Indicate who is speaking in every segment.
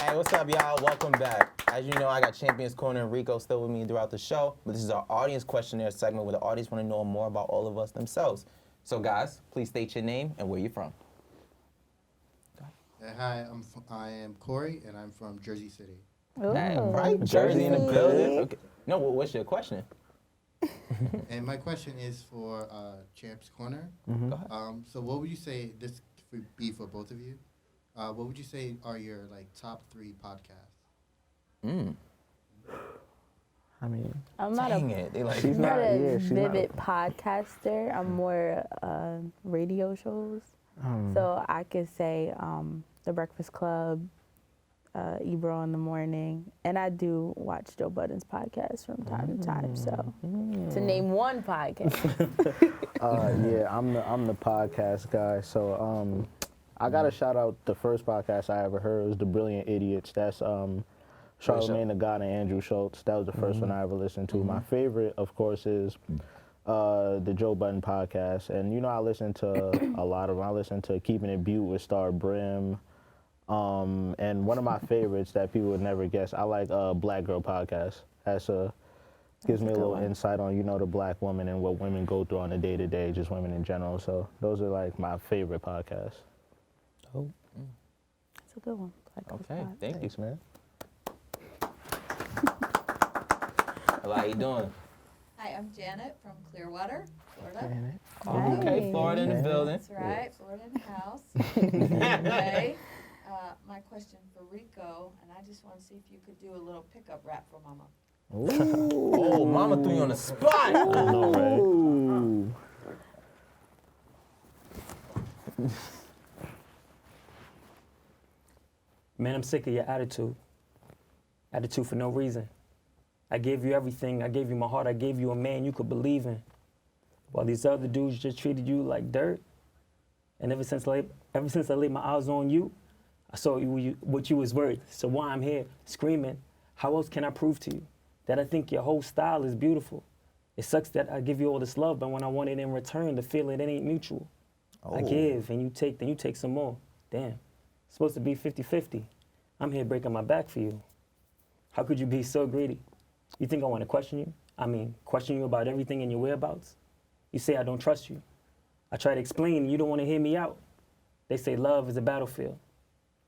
Speaker 1: Hey, what's up, y'all? Welcome back. As you know, I got Champions Corner and Rico still with me throughout the show, but this is our audience questionnaire segment where the audience want to know more about all of us themselves. So, guys, please state your name and where you're from.
Speaker 2: Hi, I am Corey, and I'm from Jersey City.
Speaker 1: Hey, right? Jersey in the building. Okay. No, what's your question?
Speaker 2: And my question is for Champs Corner.
Speaker 1: Go ahead.
Speaker 2: So what would you say, this would be for both of you, what would you say are your top 3 podcasts?
Speaker 3: I mean,
Speaker 4: I'm not
Speaker 3: she's not a
Speaker 4: vivid podcaster. I'm more radio shows. So I could say The Breakfast Club, Ebro in the Morning, and I do watch Joe Budden's podcast from time to time. So to name one podcast.
Speaker 3: yeah, I'm the podcast guy. So I gotta shout out the first podcast I ever heard was The Brilliant Idiots. That's Charlamagne the God and Andrew Schultz. That was the first one I ever listened to. My favorite, of course, is the Joe Budden podcast. And you know, I listen to a lot of them. I listen to Keeping It Butte with Star Brim. And one of my favorites that people would never guess, I like Black Girl podcast. Gives me a little insight on, the black woman and what women go through on a day-to-day, just women in general. So those are my favorite podcasts.
Speaker 1: Oh.
Speaker 4: That's a good one.
Speaker 1: Okay, thanks, man. How you doing?
Speaker 5: Hi, I'm Janet from Clearwater, Florida.
Speaker 3: Janet.
Speaker 1: Okay, Florida in the building.
Speaker 5: That's right, Florida in the house. Anyway, my question for Rico, and I just want to see if you could do a little pickup rap for Mama.
Speaker 1: Oh, Mama threw you on the spot.
Speaker 3: I know, right?
Speaker 6: Man, I'm sick of your attitude. Attitude for no reason. I gave you everything. I gave you my heart. I gave you a man you could believe in. While these other dudes just treated you like dirt. And ever since I laid my eyes on you, I saw what you was worth. So why I'm here screaming, how else can I prove to you that I think your whole style is beautiful? It sucks that I give you all this love, but when I want it in return, the feeling, it ain't mutual. I give and you take, then you take some more. Damn, it's supposed to be 50-50. I'm here breaking my back for you. How could you be so greedy? You think I want to question you? I mean, question you about everything in your whereabouts? You say I don't trust you. I try to explain and you don't want to hear me out. They say love is a battlefield,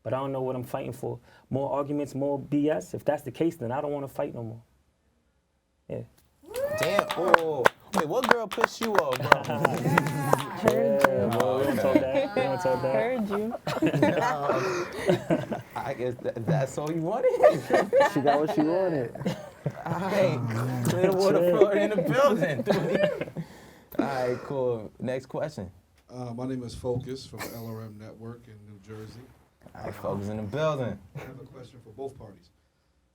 Speaker 6: but I don't know what I'm fighting for. More arguments, more BS? If that's the case, then I don't want to fight no more. Yeah.
Speaker 1: Damn. Oh. Wait, what girl pushed you up, bro?
Speaker 4: Heard you.
Speaker 6: We don't talk that. We don't talk that.
Speaker 4: Heard you.
Speaker 1: I guess that's all you wanted?
Speaker 3: She got what she wanted.
Speaker 1: All right. Clearwater, Florida in the building. All right, cool. Next question.
Speaker 7: My name is Focus from LRM Network in New Jersey.
Speaker 1: All right, Focus in the building.
Speaker 7: I have a question for both parties.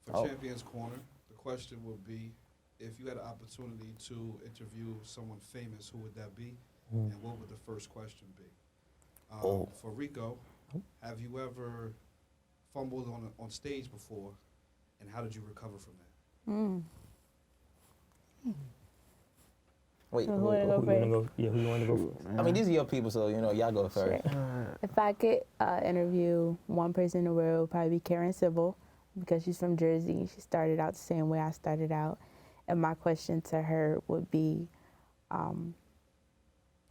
Speaker 7: For Champions Corner, the question would be, if you had an opportunity to interview someone famous, who would that be? And what would the first question be? For Rico, have you ever fumbled on stage before, and how did you recover from that?
Speaker 1: Wait,
Speaker 4: Who wanna go first?
Speaker 6: Who you want to go first?
Speaker 1: I mean, these are your people, so, y'all go first.
Speaker 4: If I could interview one person in the world, it would probably be Karen Civil, because she's from Jersey. She started out the same way I started out. And my question to her would be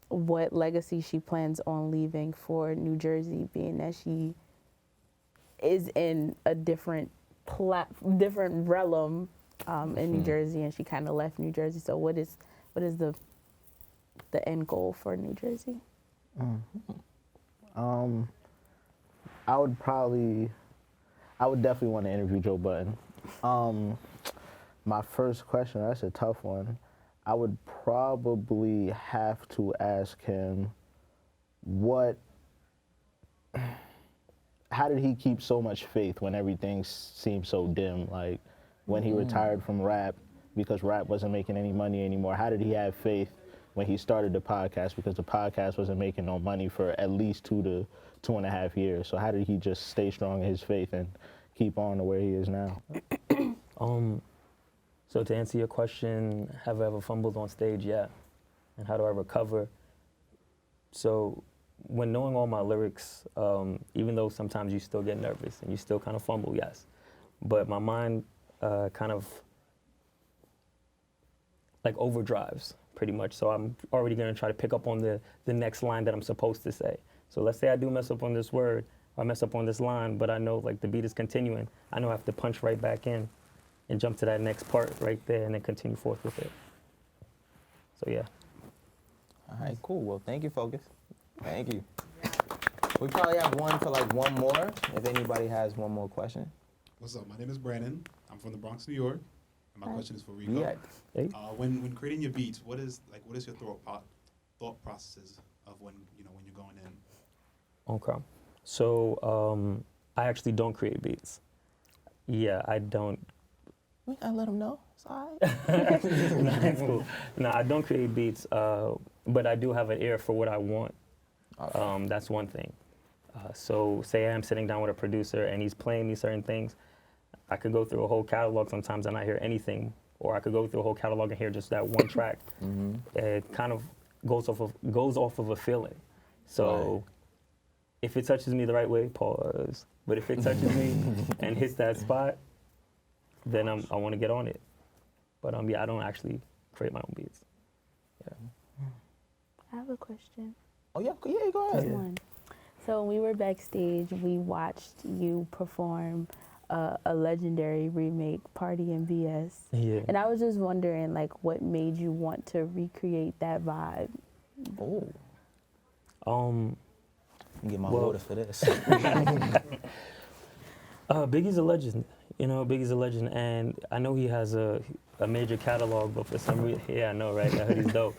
Speaker 4: what legacy she plans on leaving for New Jersey, being that she is in a different realm in New Jersey, and she kind of left New Jersey. So what is the end goal for New Jersey?
Speaker 3: I would definitely want to interview Joe Budden. My first question, that's a tough one. I would probably have to ask him how did he keep so much faith when everything seemed so dim? Like when he retired from rap because rap wasn't making any money anymore, how did he have faith when he started the podcast because the podcast wasn't making no money for at least 2 to 2.5 years? So how did he just stay strong in his faith and keep on to where he is now?
Speaker 6: So to answer your question, have I ever fumbled on stage? Yeah. And how do I recover? So when knowing all my lyrics, even though sometimes you still get nervous and you still kind of fumble, yes, but my mind kind of like overdrives pretty much. So I'm already gonna try to pick up on the next line that I'm supposed to say. So let's say I do mess up on this word, or I mess up on this line, but I know like the beat is continuing. I know I have to punch right back in and jump to that next part right there and then continue forth with it. So yeah.
Speaker 1: All right, cool. Well, thank you, Focus. Thank you. We probably have one for like one more, if anybody has one more question.
Speaker 8: What's up? My name is Brandon. I'm from the Bronx, New York. And my question is for Rico.
Speaker 1: Yeah.
Speaker 6: Hey.
Speaker 8: When creating your beats, what is your thought processes of when you're going in?
Speaker 6: Okay. So I actually don't create beats. Yeah, I don't.
Speaker 1: I let them know. It's all right.
Speaker 6: No, it's cool. No, I don't create beats, but I do have an ear for what I want.
Speaker 1: Okay.
Speaker 6: That's one thing. So say I'm sitting down with a producer and he's playing me certain things. I could go through a whole catalog sometimes and not hear anything, or I could go through a whole catalog and hear just that one track. It kind of goes off of a feeling. So
Speaker 1: Right.
Speaker 6: if it touches me the right way, pause. But if it touches me and hits that spot, then I want to get on it. But yeah, I don't actually create my own beats. Yeah.
Speaker 4: I have a question.
Speaker 1: Oh, yeah, go ahead.
Speaker 4: Just one. So when we were backstage, we watched you perform a legendary remake, Party in BS.
Speaker 6: Yeah.
Speaker 4: And I was just wondering, like, what made you want to recreate that vibe?
Speaker 1: Oh, get my
Speaker 6: Well-
Speaker 1: water for this.
Speaker 6: Biggie's a legend. Biggie's a legend, and I know he has a major catalog, but for some reason, yeah, I know, right? That hoodie's dope.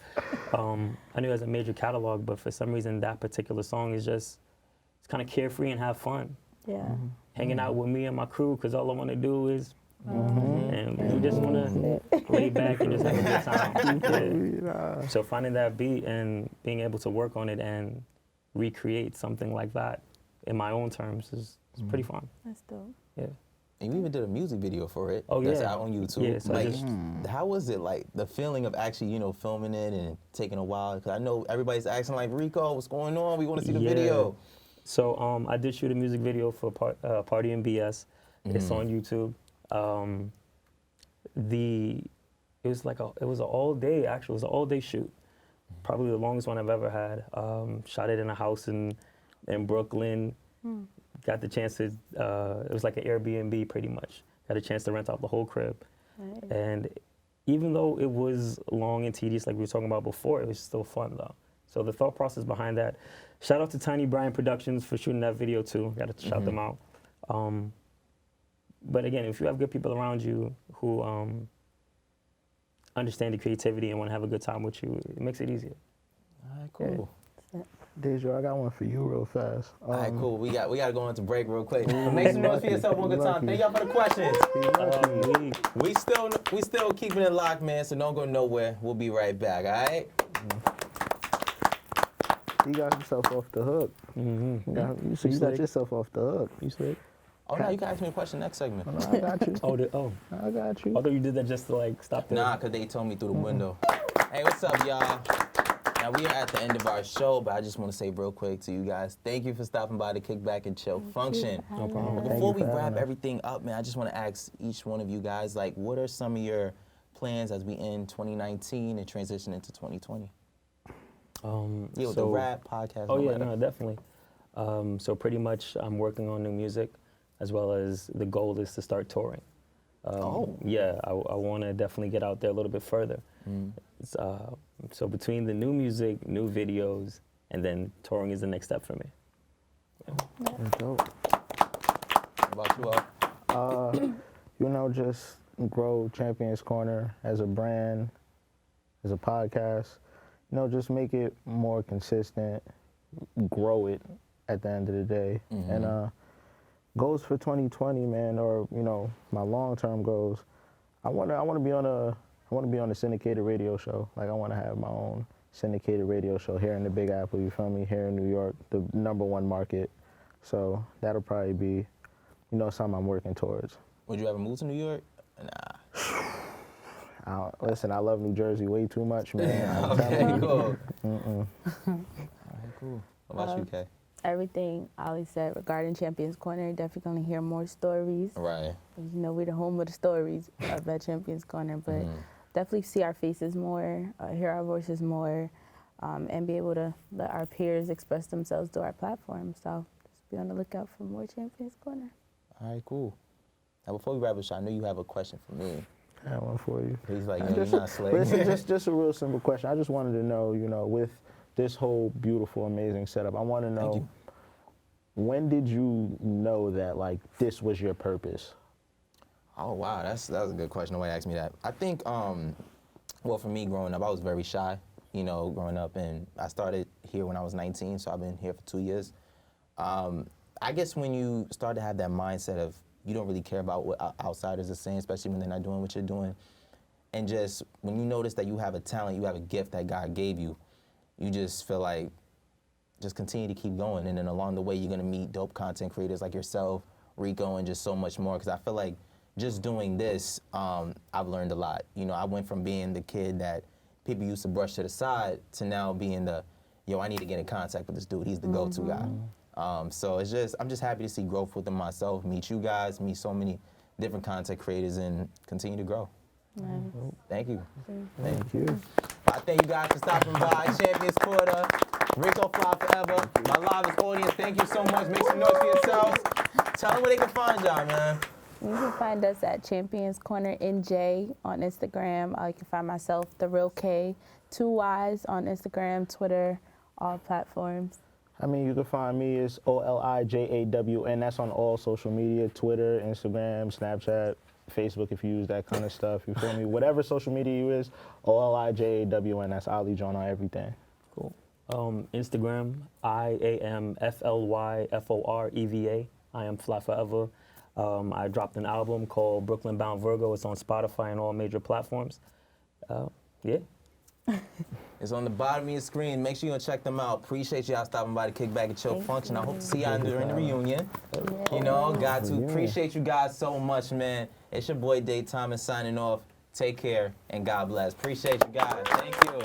Speaker 6: I know he has a major catalog, but for some reason, that particular song is it's kind of carefree and have fun.
Speaker 4: Yeah.
Speaker 6: Hanging out with me and my crew, because all I want to do is, and we just want to lay back and just have a good time. Yeah. So finding that beat and being able to work on it and recreate something like that in my own terms is pretty fun.
Speaker 4: That's dope.
Speaker 6: Yeah.
Speaker 1: And you even did a music video for it.
Speaker 6: Oh,
Speaker 1: That's
Speaker 6: yeah.
Speaker 1: out on YouTube.
Speaker 6: Yeah, so I
Speaker 1: like,
Speaker 6: just-
Speaker 1: how was it, like, the feeling of actually, filming it and taking a while? Because I know everybody's asking, like, Rico, what's going on? We want to see the video.
Speaker 6: So I did shoot a music video for Party in BS. It's on YouTube. It was an all day, actually. It was an all day shoot. Probably the longest one I've ever had. Shot it in a house in Brooklyn. Got the chance to, it was like an Airbnb pretty much. Got a chance to rent out the whole crib.
Speaker 4: Nice.
Speaker 6: And even though it was long and tedious like we were talking about before, it was still fun though. So the thought process behind that, shout out to Tiny Brian Productions for shooting that video too. Got to shout them out. But again, if you have good people around you who understand the creativity and want to have a good time with you, it makes it easier.
Speaker 1: All right, cool.
Speaker 3: Deja, I got one for you real fast.
Speaker 1: All right, cool. We got to go into break real quick. Make some noise for yourself one good time. Thank y'all for the questions. We still keeping it locked, man, so don't go nowhere. We'll be right back, all right?
Speaker 3: You got yourself off the hook. You got yourself off the hook.
Speaker 6: You slick?
Speaker 1: Oh, no, you can ask me a question next segment.
Speaker 3: No, I got you.
Speaker 6: I
Speaker 3: got you.
Speaker 6: Although you did that just to like stop there.
Speaker 1: Nah, because they told me through the window. Hey, what's up, y'all? Now, we are at the end of our show, but I just want to say real quick to you guys, thank you for stopping by the Kickback and Chill function.
Speaker 6: No problem.
Speaker 1: But before we wrap everything up, man, I just want to ask each one of you guys, like, what are some of your plans as we end 2019 and transition into 2020? With the rap, podcast,
Speaker 6: Oh,
Speaker 1: no
Speaker 6: yeah,
Speaker 1: matter.
Speaker 6: no, definitely. So pretty much I'm working on new music, as well as the goal is to start touring. Yeah, I want to definitely get out there a little bit further. So between the new music, new videos, and then touring is the next step for me.
Speaker 3: That's dope.
Speaker 1: What about you all?
Speaker 3: Just grow Champions Corner as a brand, as a podcast. Just make it more consistent, grow it at the end of the day. And goals for 2020, man, or my long-term goals. I want to be on a syndicated radio show. Like, I want to have my own syndicated radio show here in the Big Apple, you feel me? Here in New York, the #1 market. So that'll probably be, something I'm working towards.
Speaker 1: Would you ever move to New York? Nah.
Speaker 3: Listen, I love New Jersey way too much, man.
Speaker 1: Okay, cool. All right, cool. What about you, Kay?
Speaker 4: Everything Ali said regarding Champions Corner, definitely gonna hear more stories.
Speaker 1: Right.
Speaker 4: You know, we're the home of the stories at Champions Corner, but definitely see our faces more, hear our voices more, and be able to let our peers express themselves through our platform. So just be on the lookout for more Champions Corner.
Speaker 1: All right, cool. Now, before we wrap up, I know you have a question for me.
Speaker 3: I have one for you.
Speaker 1: He's like, you're not slick.
Speaker 3: Listen, just a real simple question. I just wanted to know, with this whole beautiful, amazing setup, I want to know, when did you know that, like, this was your purpose?
Speaker 1: Oh, wow, that was a good question. Nobody asked me that. I think, well, for me growing up, I was very shy, growing up, and I started here when I was 19, so I've been here for 2 years. I guess when you start to have that mindset of you don't really care about what outsiders are saying, especially when they're not doing what you're doing, and just when you notice that you have a talent, you have a gift that God gave you, you just feel like just continue to keep going, and then along the way you're gonna meet dope content creators like yourself, Rico, and just so much more, because I feel like just doing this, I've learned a lot. I went from being the kid that people used to brush to the side to now being the, I need to get in contact with this dude, he's the go-to guy. So I'm just happy to see growth within myself, meet you guys, meet so many different content creators, and continue to grow.
Speaker 4: Nice.
Speaker 1: Thank you.
Speaker 3: Thank you.
Speaker 1: I thank you guys for stopping by. Champions Quarter, Rico Flyforeva, my live audience, thank you so much. Make some noise for yourselves. Tell them where they can find y'all, man.
Speaker 4: You can find us at Champions Corner NJ on Instagram. You can find myself, The Real K, 2 Ys on Instagram, Twitter, all platforms.
Speaker 3: You can find me as OLIJAW, and that's on all social media, Twitter, Instagram, Snapchat, Facebook if you use that kind of stuff, you feel me? Whatever social media you is, OLIJAW, and that's Ali John on everything.
Speaker 6: Cool. Instagram, IAMFLYFOREVA. I am Flyforeva. I dropped an album called Brooklyn Bound Virgo. It's on Spotify and all major platforms. Yeah.
Speaker 1: It's on the bottom of your screen. Make sure you go check them out. Appreciate y'all stopping by the Kickback and Chill function. I hope to see y'all during the reunion. Got to appreciate you guys so much, man. It's your boy Daytime and signing off. Take care and God bless. Appreciate you guys. Thank you.